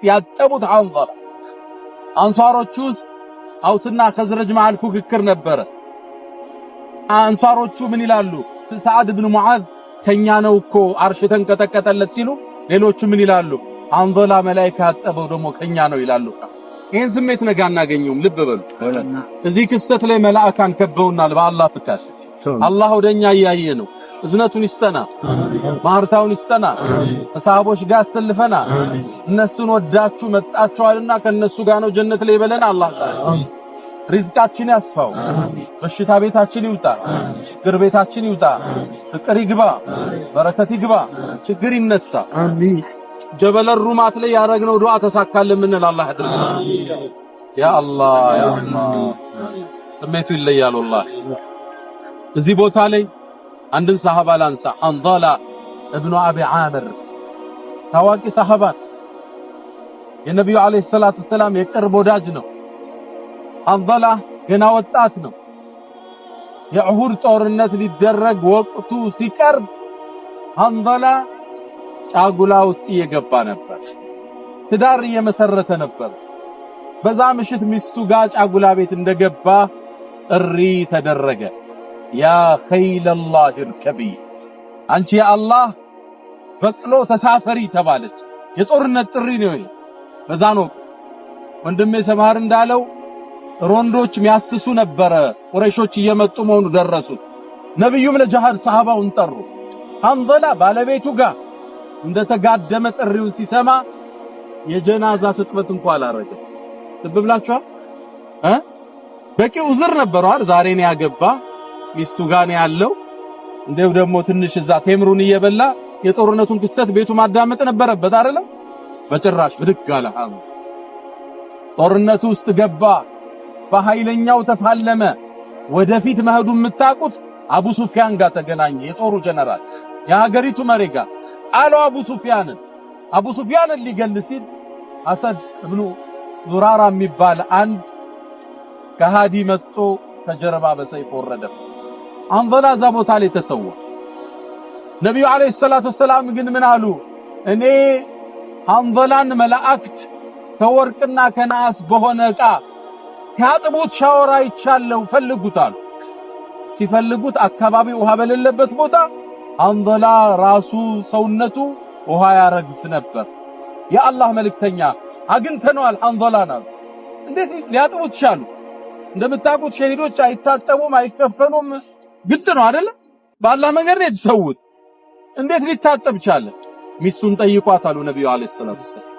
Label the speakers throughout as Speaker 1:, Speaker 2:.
Speaker 1: ያጠቡት ሐንዘላ አንሷሮቹ ውስጥ አውስና ኸዝረጅ መሃል ፉክክር ነበር አንሷሮቹ ምን ይላሉ ሰዓድ ኢብኑ ሙዓዝ ከኛ ነው እኮ አርሽ ተንቀጠቀጠለት ሲሉ ሌሎቹ ምን ይላሉ ሐንዘላ መላእክት ያጠበው ደግሞ ከኛ ነው ይላሉ ይሄን ስሜት ነገ አናገኘውም ልብ በሉ እዚህ ክስተት ላይ መላእካን ከበውናል በአላህ ፍቃድ አላህ ወደኛ ያያየ ነው እዝነቱን ይስጠና ማህርታውን ይስጠና ሰሃቦች ጋር አሰልፈና እነሱን ወዳችሁ መጣችኋልና ከነሱ ጋር ነው ጀነት ላይ ይበለን አላህ ሪዝቃችን ያስፋው በሽታ ቤታችን ይውጣ ችግር ቤታችን ይውጣ ፍቅር ይግባ በረከት ይግባ ችግር ይነሳ አሚን ጀበል ሩማት ላይ ያረግነው ዱዓ ተሳካልን ምን አላህ ያድርግ ያ አላህ ያ አላህ ስሜቱ ይለያል والله እዚህ ቦታ ላይ አንድን ሰሃባ ላንሳ ሐንዘላ ኢብኑ አቢ ዓምር ታዋቂ ሰሃባ የነብዩ አለይሂ ሰላቱ ሰላም የቅርብ ወዳጅ ነው ሐንዘላ ገና ወጣት ነው የኡሁድ ጦርነት ሊደረግ ወቅቱ ሲቀርብ ሐንዘላ ጫጉላ ውስጥ እየገባ ነበር ትዳር እየመሰረተ ነበር በዛ ምሽት ሚስቱ ጋር ጫጉላ ቤት እንደገባ ጥሪ ተደረገ ያ ኸይለላህ እርከቢ አንቺ የአላህ በቅሎ ተሳፈሪ ተባለች የጦርነት ጥሪ ነው በዛ ነው ወንድሜ ሰማር እንዳለው ሮንዶች ሚያስሱ ነበር ቁረይሾች እየመጡ መሆኑ ደረሱት ነብዩም ለጂሃድ ሰሃባውን ጠሩ ሐንዘላ ባለቤቱ ጋር እንደተጋደመ ጥሪውን ሲሰማ የጀናዛ ፍጥበት እንኳን አላረገ ተብብላችኋል በቂ ዑዝር ነበረው አይደል ዛሬ ነው ያገባ ሚስቱ ጋር ነው ያለው እንደው ደግሞ ትንሽ እዛ ቴምሩን እየበላ የጦርነቱን ክስተት ቤቱ ማዳመጥ ነበረበት አይደል በጭራሽ ብድግ አለ ጦርነቱ ውስጥ ገባ በኃይለኛው ተፋለመ ወደፊት መሄዱ የምታቁት አቡ ሱፊያን ጋር ተገናኘ የጦሩ ጀነራል የሀገሪቱ መሪ ጋር አሉ አቡ ሱፊያንን ሊገል ሲል አሰድ ኢብኑ ዙራራ የሚባል አንድ ከሃዲ መጥቶ ከጀርባ በሰይፍ ወረደ ሐንዘላ እዛ ቦታ ላይ ተሰዋ ነብዩ አለይሂ ሰላቱ ሰላም ግን ምን አሉ እኔ ሐንዘላን መላእክት ከወርቅና ከነሐስ በሆነ ዕቃ ሲያጥቡት ሻወራ ይቻለው ፈልጉታል ሲፈልጉት አካባቢ ውሃ በሌለበት ቦታ ሐንዘላ ራሱ ሰውነቱ ውሃ ያረግፍ ነበር የአላህ መልእክተኛ አግንተነዋል ሐንዘላና እንዴት ሊያጥቡት ቻሉ እንደምታውቁት ሸሂዶች አይታጠቡም አይከፈኑም ግልጽ ነው አይደል በአላህ መንገድ ነው የተሰውት እንዴት ሊታጠብ ቻለ ሚስቱን ጠይቋት አሉ ነብዩ አለይሂ ሰላቱ ሰላም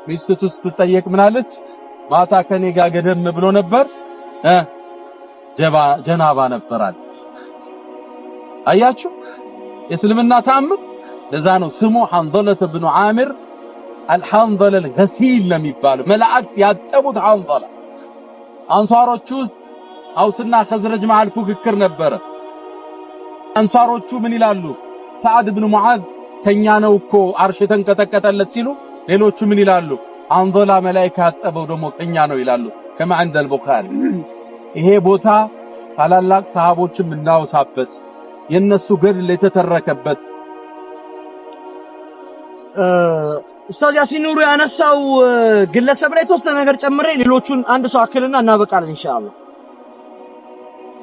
Speaker 1: ሚስቱ ስትጠየቅ ምን አለች ማታ ከኔ ጋር ገደም ብሎ ነበር ጀናባ ነበራለች አያችሁ እስልምና ተአምር ለዛ ነው ስሙ ሐንዘላ ኢብኑ ዓሚር አልሐንዘላ الغسيل ለሚባለው መላእክት ያጠቡት ሐንዘላ አንሷሮቹ ውስጥ አውስና ኸዝረጅ መሃል ፉክክር ነበር አንሷሮቹ ምን ይላሉ ሰዓድ ኢብኑ ሙዓዝ ከኛ ነው እኮ አርሽ ተንቀጠቀጠለት ሲሉ ሌሎቹ ምን ይላሉ ሐንዘላ መላእክት ያጠበው ደግሞ ከኛ ነው ይላሉ ከማ عند البخاري ይሄ ቦታ ታላላቅ ሰሃቦችም እናውሳበት የነሱ ገድል የተተረከበት ኡስታዝ ያሲን ኑሩ ያነሳው ግለሰብ ላይ ተወሰነ ነገር ጨምሬ ሌሎቹን አንድ ሰው አክልና እናበቃለን ኢንሻአላህ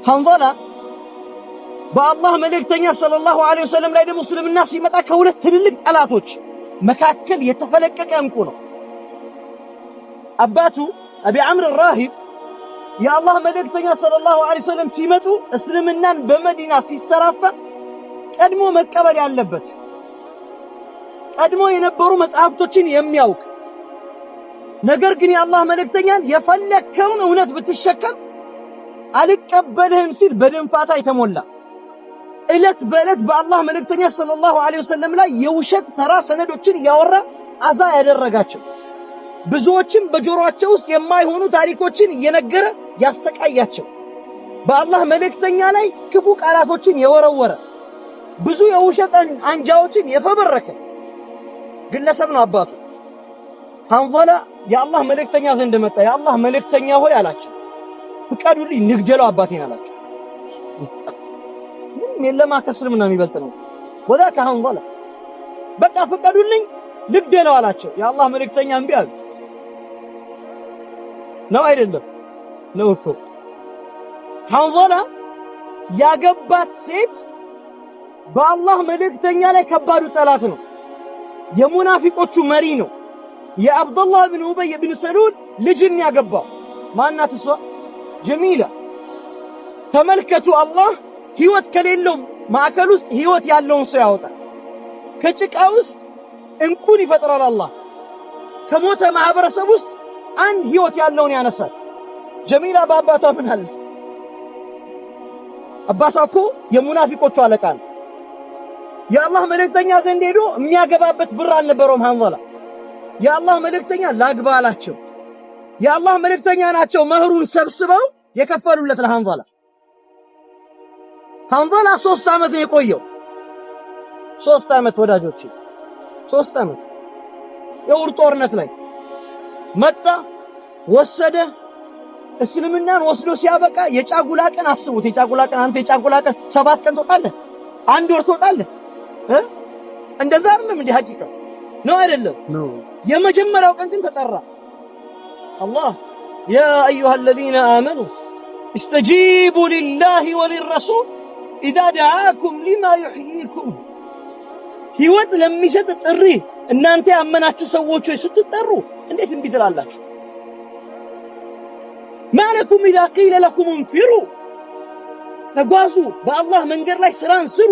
Speaker 1: ሐንዘላ በአላህ መልእክተኛ ሰለላሁ ዐለይሂ ወሰለም ላይ ደግሞ እስልምና ሲመጣ ከሁለት ትልልቅ ጠላቶች መካከል የተፈለቀቀ እንቁ ነው አባቱ አቢ አምር الراهب የአላህ መልእክተኛ ሰለላሁ ዐለይሂ ወሰለም ሲመጡ እስልምናን በመዲና ሲሰራፋ ቀድሞ መቀበል ያለበት ቀድሞ የነበሩ መጽሐፍቶችን የሚያውቅ ነገር ግን የአላህ መልእክተኛን የፈለከውን እውነት ብትሸከም አልቀበልህም ሲል በድንፋታ የተሞላ እለት በእለት በአላህ መልእክተኛ ሰለላሁ ዐለይሂ ወሰለም ላይ የውሸት ተራ ሰነዶችን ያወራ አዛ ያደረጋቸው ብዙዎችም በጆሮአቸው ውስጥ የማይሆኑ ታሪኮችን እየነገረ ያሰቃያቸው በአላህ መልእክተኛ ላይ ክፉ ቃላቶችን የወረወረ ብዙ የውሸት አንጃዎችን የፈበረከ ግለሰብ ነው አባቱ ሐንዘላ የአላህ መልእክተኛ ዘንድ መጣ የአላህ መልእክተኛ ሆይ አላቸው ፍቃዱልኝ ንግደለው አባቴን አላቸው ምን ለማ ከስልምና የሚበልጥ ነው ወዳከ ሐንዘላ በቃ ፍቃዱልኝ
Speaker 2: ልግደለው አላቸው የአላህ መልእክተኛ እምቢ አሉ ነው አይደለም ነው እኮ ሐንዘላ ያገባት ሴት በአላህ መልእክተኛ ላይ ከባዱ ጠላት ነው የሙናፊቆቹ መሪ ነው የአብዱላህ ኢብኑ ኡበይ ኢብኑ ሰሉል ልጅን ያገባው ማናት እሷ ጀሚላ ተመልከቱ አላህ ህይወት ከሌለው ማዕከል ውስጥ ህይወት ያለውን ሰው ያወጣል ከጭቃ ውስጥ እንቁን ይፈጥራል አላህ ከሞተ ማህበረሰብ ውስጥ አንድ ህይወት ያለውን ያነሳል ጀሚላ በአባቷ ምን አለች አባቷ እኮ የሙናፊቆቹ አለቃ ነው የአላህ መልእክተኛ ዘንድ ሄዶ የሚያገባበት ብር አልነበረውም ሐንዘላ የአላህ መልእክተኛ ላግባ አላቸው የአላህ መልእክተኛ ናቸው መህሩን ሰብስበው የከፈሉለት ለሐንዘላ ሐንዘላ 3 ዓመት ነው የቆየው 3 ዓመት ወዳጆች 3 ዓመት የኡር ጦርነት ላይ መጣ ወሰደ እስልምናን ወስዶ ሲያበቃ የጫጉላ ቀን አስቡት የጫጉላ ቀን አንተ የጫጉላ ቀን 7 ቀን ትወጣለህ 1 ወር ትወጣለህ እንደዛ አይደለም እንዴ ሐቂቃው ነው አይደለም ነው የመጀመሪያው ቀን ግን ተጠራ አላህ يا ايها الذين امنوا استجيبوا لله وللرسول اذا دعاكم لما يحييكم ህይወት ለሚሰጥ ጥሪ እናንተ ያመናችሁ ሰዎች ስትጠሩ እንዴት እንቢ ትላላችሁ ማለኩም اذا قيل لكم انفروا ተጓዙ በአላህ መንገድ ላይ ስራን ስሩ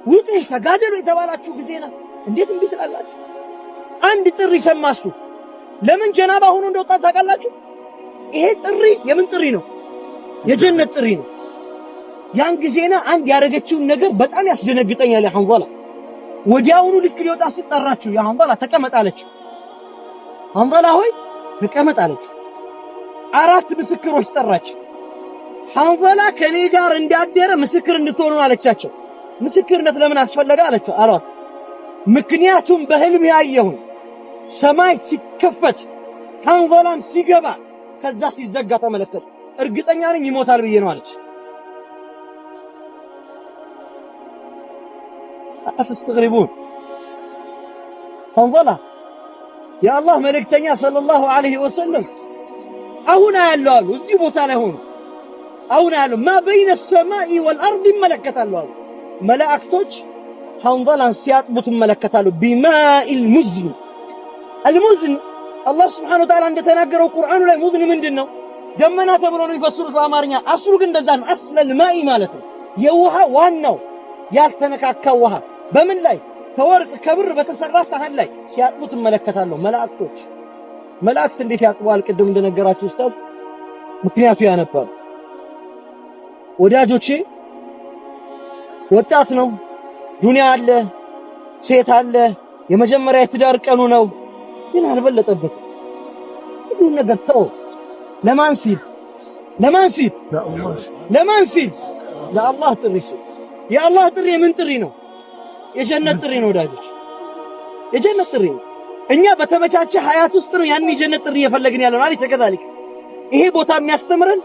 Speaker 2: ውጡ ተጋደሉ የተባላችሁ ጊዜና እንዴት እንቢ ትላላችሁ አንድ ጥሪ ሰማሱ ለምን ጀናባ ሆኖ እንደወጣ ታውቃላችሁ ይሄ ጥሪ የምን ጥሪ ነው የጀነት ጥሪ ነው ያን ጊዜና አንድ ያረገችውን ነገር በጣም ያስደነግጠኛል ሐንዘላ ወዲያውኑ ልክ ሊወጣ ሲጠራችሁ ያ ሐንዘላ ተቀመጣለች ሐንዘላ ሆይ ተቀመጣለች 4 ምስክሮች ጠራች ሐንዘላ ከኔ ጋር እንዳደረ ምስክር እንድትሆኑ አለቻቸው ምስክርነት ለምን አስፈለገ አሏት ምክንያቱም በህልም ያየው ሰማይ ሲከፈት ሐንዘላም ሲገባ ከዛ ሲዘጋ ተመለከተ እርግጠኛ ነኝ ይሞታል ብዬ ነው አለች አትስተግሪቡን ሐንዘላ የአላህ መልእክተኛ ሰለላሁ ዐለይሂ ወሰለም አሁን ያለው እዚህ ቦታ ላይ ሆኖ አሁን ያለው ما بين السماء والارض ይመለከታሉ መላእክቶች ሐንዘላን ሲያጥቡት ይመለከታሉ بماء المزن المزن الله سبحانه وتعالى እንደተናገረው ቁርአኑ ላይ ሙዝን ምንድነው ደመና ተብሎ ነው ይፈስሩት በአማርኛ አስሩ ግን እንደዛ ነው አስለ الماء ማለት ነው የውሃ ዋናው ያልተነካካው ውሃ በምን ላይ ከወርቅ ከብር በተሰራ ሳህን ላይ ሲያጥቡት ይመለከታሉ መላእክቶች መላእክት እንዴት ያጥባል ቅድም እንደነገራችሁ ኡስታዝ ምክንያቱ ያነበር ወዳጆቼ ወጣት ነው ዱንያ አለ ሴት አለ የመጀመሪያ የትዳር ቀኑ ነው ግን አልበለጠበት ሁሉ ነገር ተው ለማን ሲል ለአላህ ጥሪ ሲል የአላህ ጥሪ ምን ጥሪ ነው የጀነት ጥሪ ነው ወዳጆች የጀነት ጥሪ ነው እኛ በተመቻቸ ሀያት ውስጥ ነው ያን የጀነት ጥሪ እየፈለግን ያለው አለ ሰከዳሊክ ይሄ ቦታ የሚያስተምረን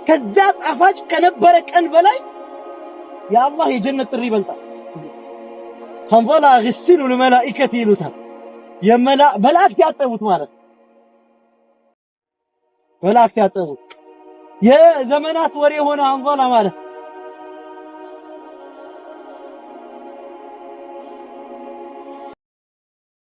Speaker 2: ከዛ ጣፋጭ ከነበረ ቀን በላይ የአላህ የጀነት ጥሪ ይበልጣል ሐንዘላ ግስሉ ለመላእክት ይሉታል መላእክት ያጠቡት ማለት መላእክት ያጠቡት የዘመናት ወሬ ሆነ ሐንዘላ ማለት